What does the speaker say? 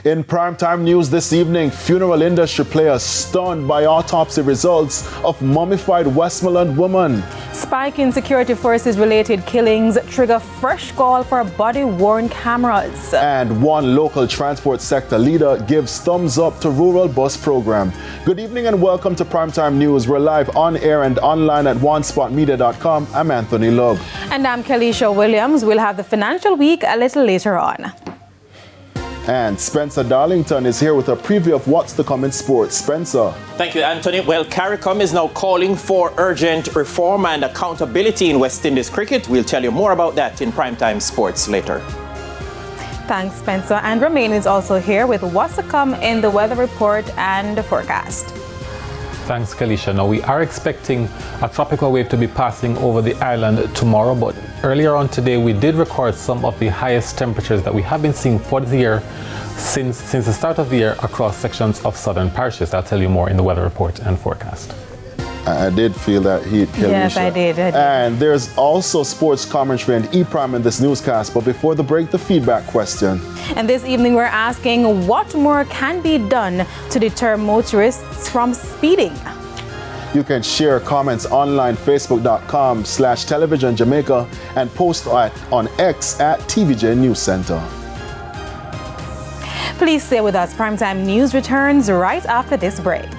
In primetime news this evening, funeral industry players stunned by autopsy results of mummified Westmoreland woman. Spike in security forces related killings trigger fresh call for body-worn cameras. And one local transport sector leader gives thumbs up to rural bus program. Good evening and welcome to Primetime News. We're live on air and online at onespotmedia.com. I'm Anthony Love. And I'm Kelisha Williams. We'll have the financial week a little later on. And Spencer Darlington is here with a preview of what's to come in sports. Spencer. Thank you, Anthony. Well, CARICOM is now calling for urgent reform and accountability in West Indies cricket. We'll tell you more about that in Primetime Sports later. Thanks, Spencer. And Romain is also here with what's to come in the weather report and the forecast. Thanks, Kelisha. Now, we are expecting a tropical wave to be passing over the island tomorrow, but earlier on today, we did record some of the highest temperatures that we have been seeing for the year since the start of the year across sections of southern parishes. I'll tell you more in the weather report and forecast. I did feel that heat, Kelisha. Yes, I did. And there's also sports commentary and E-Prime in this newscast. But before the break, the feedback question. And this evening, we're asking what more can be done to deter motorists from speeding? You can share comments online, facebook.com/televisionjamaica, and post on X at TVJ News Center. Please stay with us. Primetime News returns right after this break.